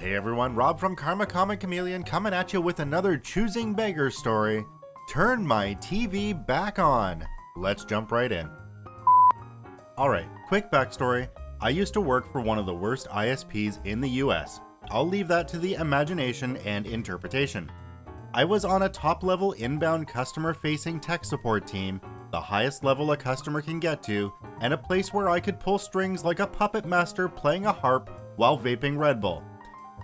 Hey everyone, Rob from Karma Comic Chameleon coming at you with another Choosing Beggars story. Turn my TV back on. Let's jump right in. Alright, quick backstory. I used to work for one of the worst ISPs in the US. I'll leave that to the imagination and interpretation. I was on a top-level inbound customer-facing tech support team, the highest level a customer can get to, and a place where I could pull strings like a puppet master playing a harp while vaping Red Bull.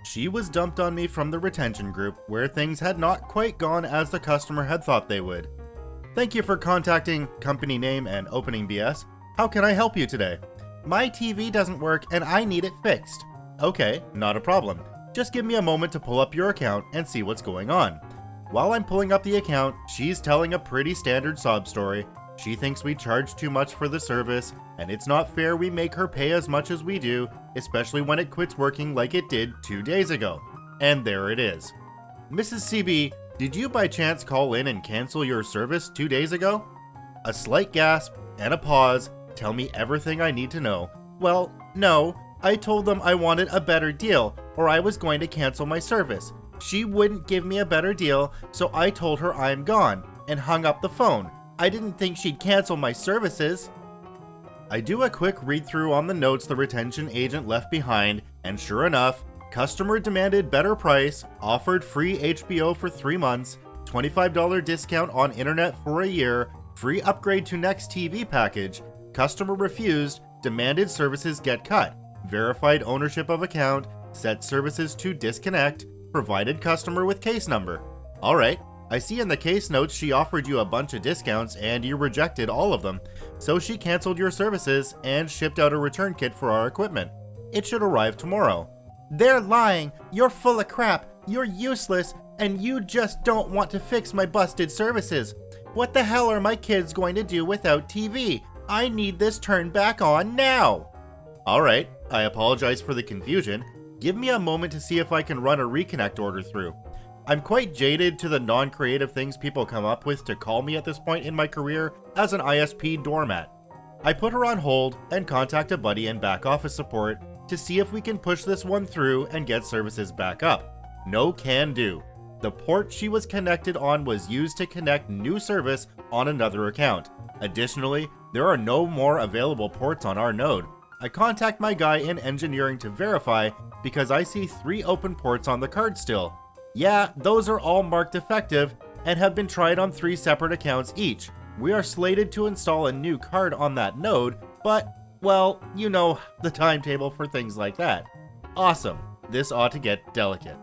She was dumped on me from the retention group, where things had not quite gone as the customer had thought they would. Thank you for contacting company name and opening BS. How can I help you today? My TV doesn't work and I need it fixed. Okay, not a problem. Just give me a moment to pull up your account and see what's going on. While I'm pulling up the account, she's telling a pretty standard sob story. She thinks we charge too much for the service, and it's not fair we make her pay as much as we do, especially when it quits working like it did 2 days ago. And there it is. Mrs. CB, did you by chance call in and cancel your service 2 days ago? A slight gasp and a pause tell me everything I need to know. Well, no, I told them I wanted a better deal, or I was going to cancel my service. She wouldn't give me a better deal, so I told her I'm gone, and hung up the phone. I didn't think she'd cancel my services. I do a quick read through on the notes the retention agent left behind, and sure enough, customer demanded better price, offered free HBO for 3 months, $25 discount on internet for a year, free upgrade to next TV package, customer refused, demanded services get cut, verified ownership of account, set services to disconnect, provided customer with case number. Alright. I see in the case notes she offered you a bunch of discounts and you rejected all of them, so she canceled your services and shipped out a return kit for our equipment. It should arrive tomorrow. They're lying! You're full of crap! You're useless! And you just don't want to fix my busted services! What the hell are my kids going to do without TV? I need this turned back on now! Alright, I apologize for the confusion. Give me a moment to see if I can run a reconnect order through. I'm quite jaded to the non-creative things people come up with to call me at this point in my career as an ISP doormat. I put her on hold and contact a buddy in back office support to see if we can push this one through and get services back up. No can do. The port she was connected on was used to connect new service on another account. Additionally, there are no more available ports on our node. I contact my guy in engineering to verify because I see 3 open ports on the card still. Yeah, those are all marked effective and have been tried on 3 separate accounts each. We are slated to install a new card on that node, but, well, you know, the timetable for things like that. Awesome. This ought to get delicate.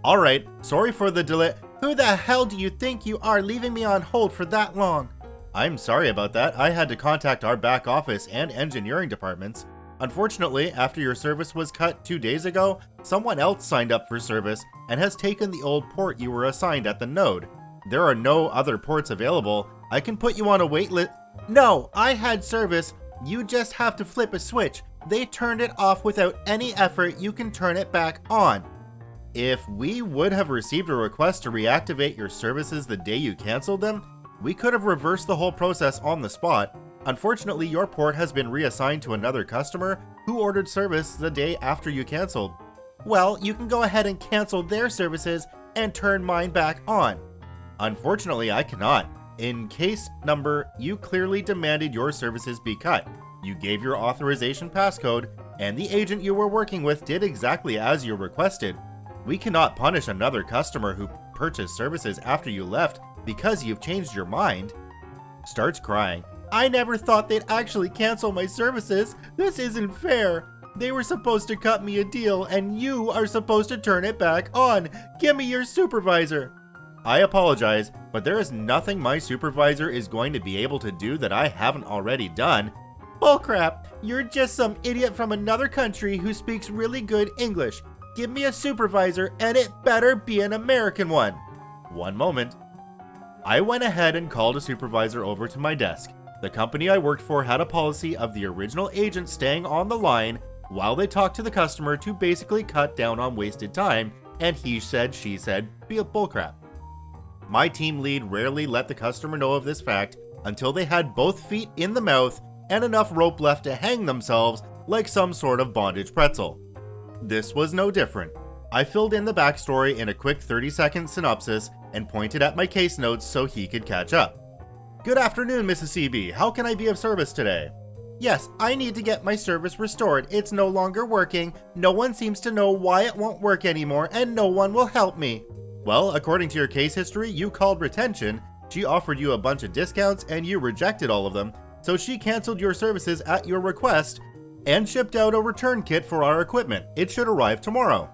Alright, sorry for the delay. Who the hell do you think you are leaving me on hold for that long? I'm sorry about that. I had to contact our back office and engineering departments. Unfortunately, after your service was cut 2 days ago, someone else signed up for service and has taken the old port you were assigned at the node. There are no other ports available. I can put you on a wait list. No, I had service. You just have to flip a switch. They turned it off without any effort. You can turn it back on. If we would have received a request to reactivate your services the day you canceled them, we could have reversed the whole process on the spot. Unfortunately, your port has been reassigned to another customer who ordered service the day after you canceled. Well, you can go ahead and cancel their services and turn mine back on. Unfortunately, I cannot. In case number, you clearly demanded your services be cut. You gave your authorization passcode, and the agent you were working with did exactly as you requested. We cannot punish another customer who purchased services after you left because you've changed your mind. Starts crying. I never thought they'd actually cancel my services. This isn't fair. They were supposed to cut me a deal and you are supposed to turn it back on. Give me your supervisor. I apologize, but there is nothing my supervisor is going to be able to do that I haven't already done. Bullcrap. You're just some idiot from another country who speaks really good English. Give me a supervisor and it better be an American one. One moment. I went ahead and called a supervisor over to my desk. The company I worked for had a policy of the original agent staying on the line while they talked to the customer to basically cut down on wasted time, and he said, she said, bullcrap. My team lead rarely let the customer know of this fact until they had both feet in the mouth and enough rope left to hang themselves like some sort of bondage pretzel. this was no different. I filled in the backstory in a quick 30-second synopsis and pointed at my case notes so he could catch up. Good afternoon, Mrs. CB. How can I be of service today? Yes, I need to get my service restored. It's no longer working. No one seems to know why it won't work anymore, and no one will help me. Well, according to your case history, you called retention. She offered you a bunch of discounts and you rejected all of them, so she canceled your services at your request and shipped out a return kit for our equipment. It should arrive tomorrow.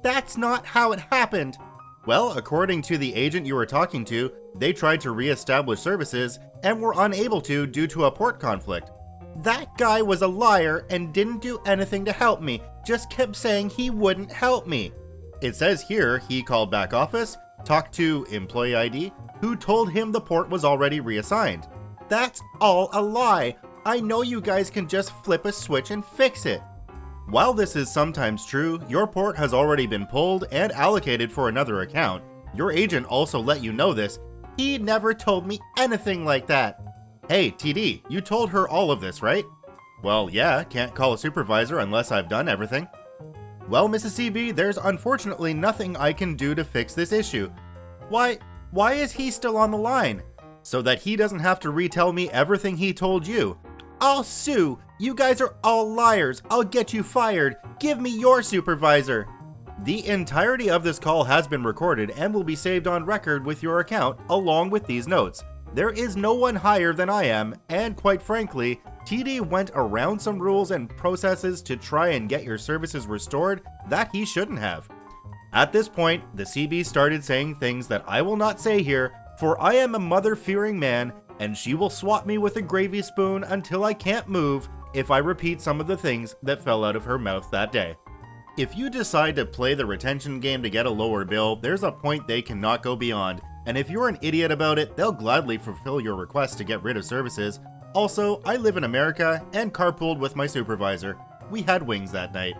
That's not how it happened. Well, according to the agent you were talking to, they tried to re-establish services and were unable to due to a port conflict. That guy was a liar and didn't do anything to help me, just kept saying he wouldn't help me. It says here he called back office, talked to employee ID, who told him the port was already reassigned. That's all a lie. I know you guys can just flip a switch and fix it. While this is sometimes true, your port has already been pulled and allocated for another account. Your agent also let you know this. He never told me anything like that. Hey, TD, you told her all of this, right? Well, yeah, can't call a supervisor unless I've done everything. Well, Mrs. CB, there's unfortunately nothing I can do to fix this issue. Why is he still on the line? So that he doesn't have to retell me everything he told you. I'll sue. You guys are all liars. I'll get you fired. Give me your supervisor. The entirety of this call has been recorded and will be saved on record with your account along with these notes. There is no one higher than I am, and quite frankly, TD went around some rules and processes to try and get your services restored that he shouldn't have. At this point, the CB started saying things that I will not say here, for I am a mother-fearing man, and she will swat me with a gravy spoon until I can't move if I repeat some of the things that fell out of her mouth that day. If you decide to play the retention game to get a lower bill, there's a point they cannot go beyond, and if you're an idiot about it, they'll gladly fulfill your request to get rid of services. Also, I live in America and carpooled with my supervisor. We had wings that night.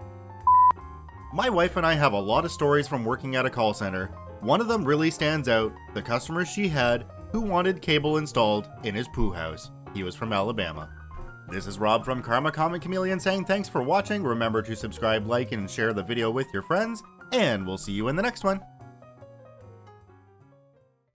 My wife and I have a lot of stories from working at a call center. One of them really stands out, the customer she had who wanted cable installed in his poo house. He was from Alabama. This is Rob from Karma Common Chameleon saying thanks for watching. Remember to subscribe, like, and share the video with your friends, and we'll see you in the next one.